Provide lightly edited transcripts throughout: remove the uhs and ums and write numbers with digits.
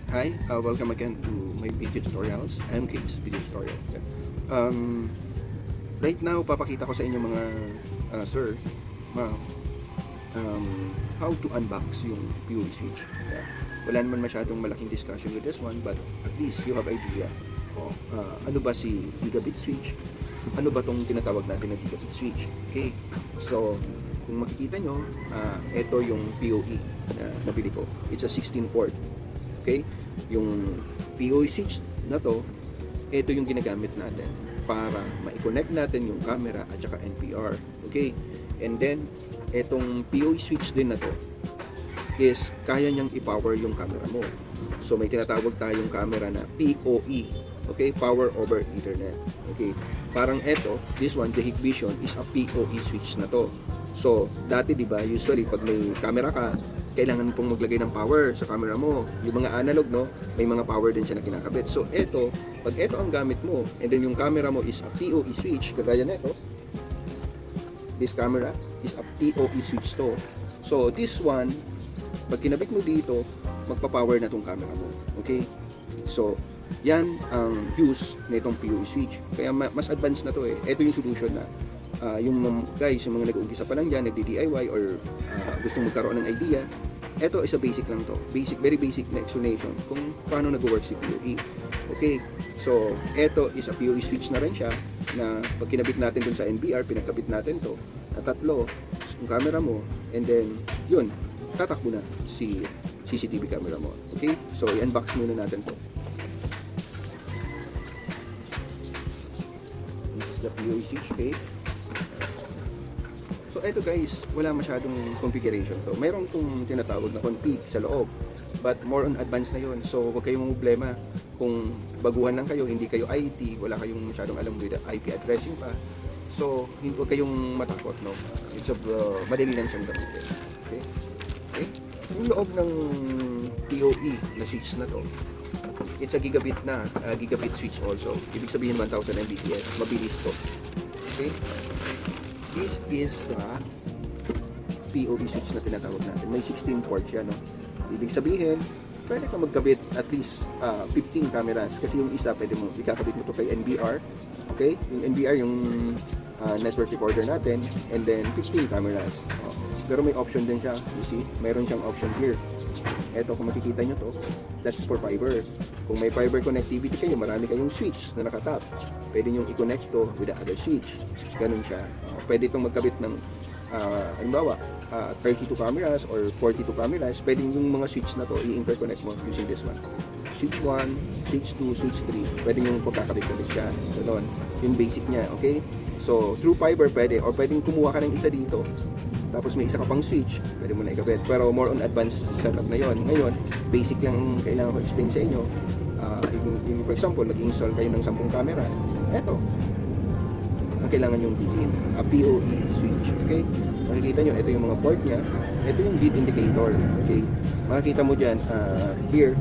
Hi, welcome again to my video tutorials, MK's video tutorial. Yeah. Right now, papakita ko sa inyo mga sir, ma'am, how to unbox yung PoE switch. Yeah. Wala naman masyadong malaking discussion with this one, but at least you have idea. Ano ba si gigabit switch? Ano ba tong tinatawag natin na gigabit switch? Okay, so kung makikita nyo, ito yung PoE na nabili ko. It's a 16 port. Okay, yung PoE switch na to, ito yung ginagamit natin para ma-connect natin yung camera at saka NPR. Okay, and then etong PoE switch din na to is kaya niyang i-power yung camera mo. So may tinatawag tayong camera na PoE. Okay, power over Ethernet. Okay, parang ito, this one, the Hikvision, is a PoE switch na to. So dati, di ba, usually pag may camera ka, kailangan pong maglagay ng power sa camera mo. Yung mga analog, no, may mga power din siya na kinakabit. So ito, pag ito ang gamit mo, and then yung camera mo is a PoE switch, kagaya nito, this camera is a PoE switch to. So this one, pag kinabit mo dito, magpa-power na tong camera mo. Okay? So yan ang use nitong PoE switch. Kaya mas advanced na to eh. Ito yung solution na yung guys, yung mga nag-uumpisa pa lang dyan, nagdi-DIY or gustong magkaroon ng idea, ito is a basic lang to. Basic, very basic na explanation kung paano nag-work si PoE. Okay, so ito is a PoE switch na rin siya na pag kinabit natin dun sa NBR, pinagkabit natin to na tatlo, yung camera mo, and then yun, tatakbo na si CCTV camera mo. Okay, so i-unbox muna natin to. This is the PoE switch, okay? So ito guys, wala masyadong configuration to. Mayroon itong tinatawag na config sa loob, but more on advanced na yon. So huwag kayong problema kung baguhan lang kayo, hindi kayo IT, wala kayong masyadong alam with IP addressing pa. So huwag kayong matakot, no? It's madali lang siyang gamitin. Okay? Okay? Yung loob ng PoE na switch na to, it's a gigabit na, gigabit switch also. Ibig sabihin 1000 Mbps, mabilis to. Okay? This is the PoE switch na tinatawag natin. May 16 ports yan, no? Ibig sabihin, pwede ka magkabit at least 15 cameras kasi yung isa pwede mo ikakabit mo to kay NBR. Okay? Yung NBR yung network recorder natin, and then 15 cameras. Pero may option din siya, you see? Mayroon siyang option here. Eto, kung makikita nyo to, that's for fiber. Kung may fiber connectivity kayo, marami kayong switch na nakatap. Pwede nyo i-connect to with the other switch. Ganun siya. Pwede itong magkabit ng, halimbawa, 32 cameras or 42 cameras. Pwede yung mga switch na to, i-interconnect mo using this one. Switch 1, switch 2, switch 3. Pwede nyo pagkakabit-kabit siya. Ganun. Yung basic niya, okay? So, through fiber pwede, or pwedeng kumuha ka ng isa dito. Tapos may isa ka pang switch, pwede mo na ikabit. Pero more on advanced setup na yon. Ngayon, basic lang kailangan ko explain sa inyo. For example, nag-install kayo ng 10 camera. Eto, ang kailangan yung bilhin, a PoE switch. Okay? Makikita nyo, ito yung mga port niya. Ito yung lead indicator. Okay? Makikita mo dyan, here,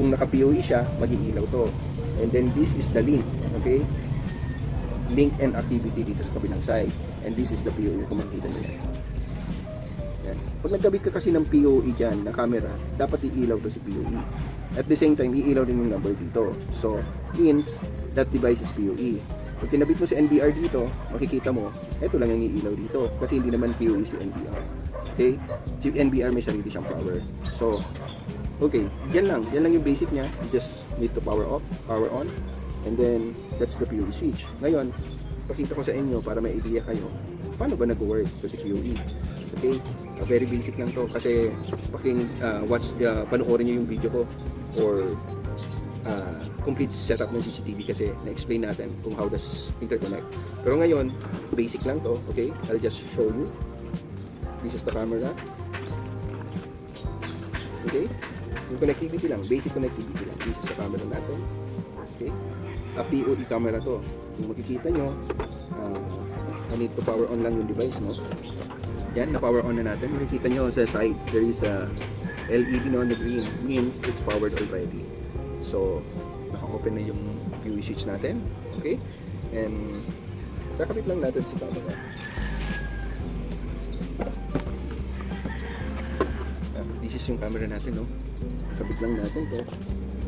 kung naka-PoE siya, mag-iilaw to. And then this is the link. Okay? Link and activity dito sa kabilang side. And this is the PoE, kung makikita nyo yan. Yan. Pag nagkabit ka kasi ng PoE dyan na camera, dapat iilaw to si PoE. At the same time, iilaw din yung number dito. So, means that device is PoE. Pag kinabit mo si NBR dito, makikita mo, eto lang yung iilaw dito. Kasi hindi naman PoE si NBR. Okay? Si NBR may sarili siyang power. So, okay. Yan lang. Yan lang yung basic niya. You just need to power off, power on. And then, that's the PoE switch. Ngayon, pakita ko sa inyo para may idea kayo paano ba nag-work ito si PoE. Okay? Very basic lang to kasi panoorin nyo yung video ko or complete setup ng CCTV kasi na-explain natin kung how does interconnect. Pero ngayon, basic lang to. Okay? I'll just show you. This is the camera. Okay? Yung connectivity lang. Basic connectivity lang. This is the camera natin. Okay? A PoE camera to. Kung makikita nyo, I need to power on lang yung device, no? Yan, na-power on na natin. Makikita nyo sa side, there is a LED on the green. Means it's powered already. So, naka-open na yung PoE switch natin. Okay? And, kakabit lang natin sa camera. This is yung camera natin, no? Kabit lang natin to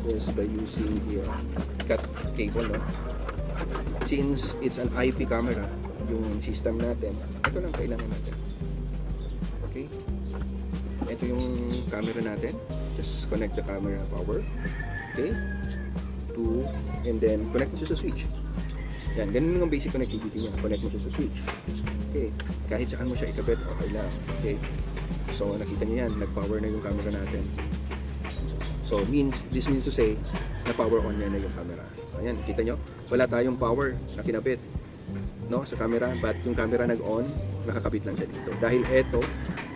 just by using the cut cable, no? Since it's an IP camera, yung system natin, ito lang kailangan natin. Okay? Ito yung camera natin. Just connect the camera power. Okay? And then connect mo siya sa switch. Yan, ganun yung basic connectivity niya. Connect mo siya sa switch. Okay? Kahit saan mo siya ikabit, okay lang. Okay? So, nakita niyo yan, nag-power na yung camera natin. So, this means to say, na-power on niya na yung camera. Ayan, kita nyo? Wala tayong power na kinabit, no, sa camera, but yung camera nag-on, nakakabit lang siya dito. Dahil eto,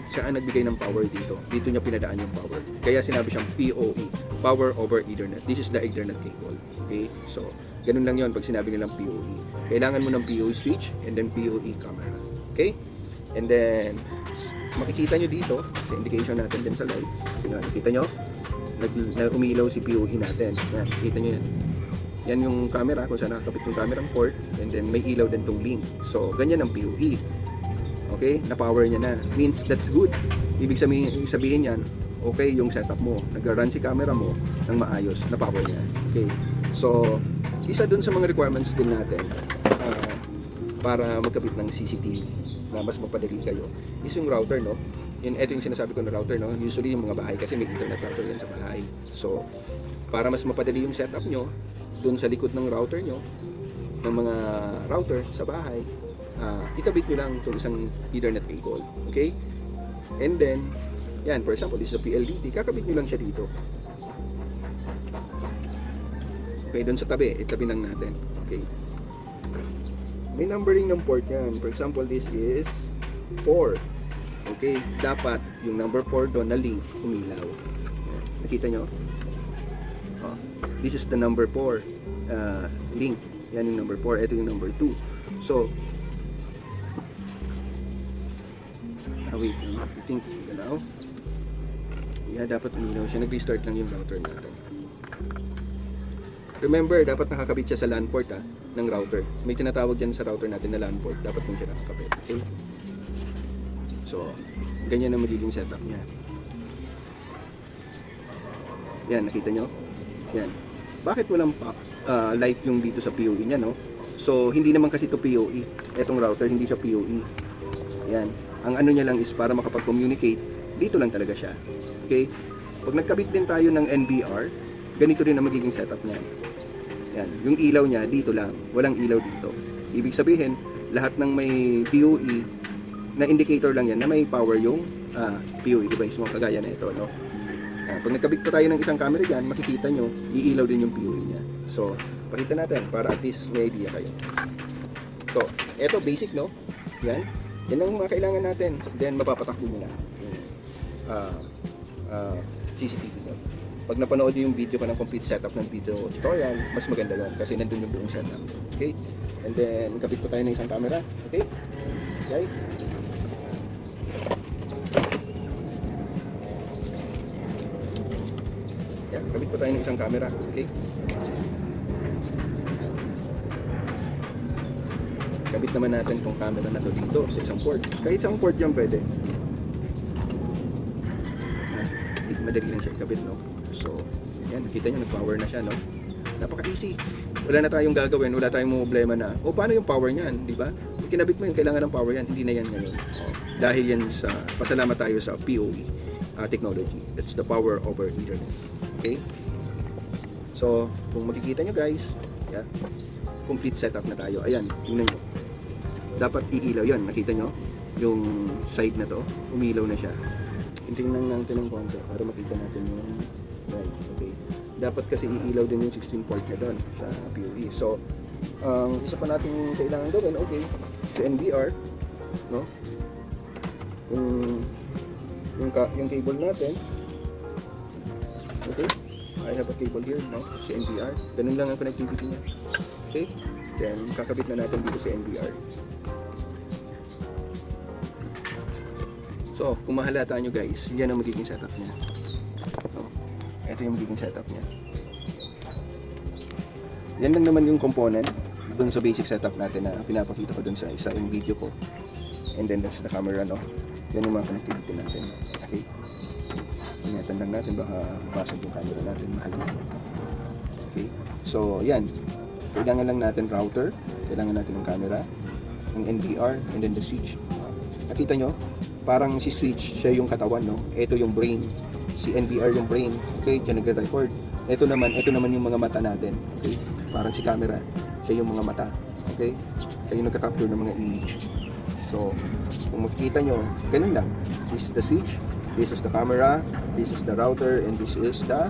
siya ang nagbigay ng power dito. Dito niya pinadaan yung power. Kaya sinabi siyang PoE, Power over Ethernet. This is the Ethernet cable. Okay? So, ganun lang yon pag sinabi nilang PoE. Kailangan mo ng PoE switch and then PoE camera. Okay? And then, makikita nyo dito, sa indication natin din sa lights. Yan, nakita nyo? Umiilaw si PoE natin. Yan, nakita nyo yan. Yan yung camera, kung saan nakakabit yung camera port, and then may ilaw din tong link. So, ganyan ang PoE. Okay? Na-power niya na. Means that's good. Ibig sabihin yan, okay yung setup mo. Nag-run si camera mo ng maayos. Na-power niya. Okay? So, isa dun sa mga requirements din natin para magkabit ng CCTV na mas mapadali kayo is yung router, no? Ito yung sinasabi ko na router, no? Usually yung mga bahay kasi may internet router yan sa bahay. So, para mas mapadali yung setup nyo, dun sa likod ng router nyo, ng mga router sa bahay, ikabit nyo lang itong isang Ethernet cable. Okay? And then, yan, for example, this is a PLDT, kakabit nyo lang siya dito. Okay, dun sa tabi, itabi lang natin. Okay. May numbering ng port yan. For example, this is 4. Okay, dapat yung number 4 doon na link umilaw. Nakita nyo? Oh, this is the number 4 link. Yan yung number 4. Ito yung number 2. So, wait, I think galaw. Yeah, dapat umilaw siya. Nag-restart lang yung router natin. Remember, dapat nakakabit siya sa LAN port ng router. May tinatawag yan sa router natin na LAN port. Dapat din siya nakakabit. Okay? So, ganyan ang magiging setup niya. Yan, nakita nyo? Yan. Bakit walang light yung dito sa PoE niya, no? So, hindi naman kasi ito PoE. Etong router, hindi siya PoE. Yan. Ang ano niya lang is para makapag-communicate, dito lang talaga siya. Okay? Pag nagkabit din tayo ng NBR, ganito rin ang magiging setup niya. Yan. Yung ilaw niya, dito lang. Walang ilaw dito. Ibig sabihin, lahat ng may PoE, na indicator lang yan na may power yung PoE device mo, kagaya na ito, no? Pag nagkabit pa tayo ng isang camera dyan, makikita nyo, iilaw din yung PoE nya. So, pakita natin para at least may idea kayo. So, ito basic, no? Yan. Yan ang mga kailangan natin. Then, mapapatakbo nyo na yung CCTV no? Pag napanood nyo yung video ko ng complete setup ng video tutorial, mas maganda yun kasi nandun yung buong setup. Okay? And then, kabit pa tayo ng isang camera. Okay? Guys? Yan, kabit pa tayo ng isang camera. Okay? Kabit naman natin itong camera na to dito sa isang port. Kahit isang port yan pwede. Madali lang siya ikabit, no? So, yan, nakita nyo, nag-power na siya, no? Napaka-easy. Wala na tayong gagawin, wala tayong problema na, paano yung power niyan, di ba? Kinabit mo yung kailangan ng power yan, hindi na yan ngayon. Dahil yan sa, pasalamat tayo sa PoE technology. That's the power over Ethernet. Okay? So, kung makikita nyo guys, yeah, complete setup na tayo. Ayan, tingnan nyo. Dapat iilaw yan, nakita nyo? Yung side na to, umilaw na siya. Tingnan natin ng konti para makita natin yung right, okay. Dapat kasi iilaw din yung 16 port na doon sa PoE. So, isa pa natin kailangan gawin, okay, sa NBR, no? Yung cable natin, okay, I have a cable here, no? Sa NBR, ganun lang ang connectivity niya, okay. Then, kakabit na natin dito sa NBR. So, kung mahalata nyo guys, yan ang magiging setup niya. So, ito yung magiging setup niya. Yan lang naman yung component dun sa basic setup natin na pinapakita ko dun sa isa yung video ko. And then that's the camera, no? Yan yung mga connectivity natin. Okay? ingatan lang natin, baka basag yung camera natin, mahal na. Okay, so yan, kailangan lang natin router, kailangan natin ng camera, ng NVR, and then the switch. Nakita nyo, parang si switch, siya yung katawan, no? Ito yung brain, si NVR yung brain, okay, dyan nagre-record. Ito naman yung mga mata natin, okay? Parang si camera, siya yung mga mata, okay? Siya yung nagka-capture ng mga image. So, kung makikita nyo, ganun lang. This is the switch, this is the camera, this is the router, and this is the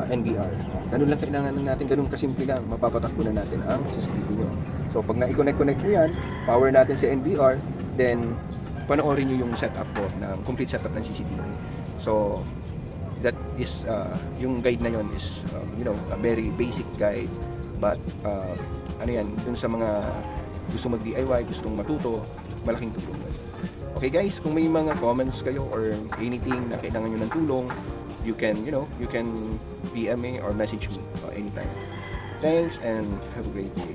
NVR. Ganun lang kailangan natin, ganun kasimple lang, mapapatakbo na natin ang CCTV nyo. So, pag na-connect nyo yan, power natin sa NVR, then, panoorin nyo yung setup ko, ng complete setup ng CCTV. So, that is, yung guide na yon is, a very basic guide, but, ano yan, dun sa mga gusto mag-DIY, gustong matuto, malaking tulong yun. Okay guys, kung may mga comments kayo or anything na kailangan nyo ng tulong, you can PM me or message me anytime. Thanks and have a great day.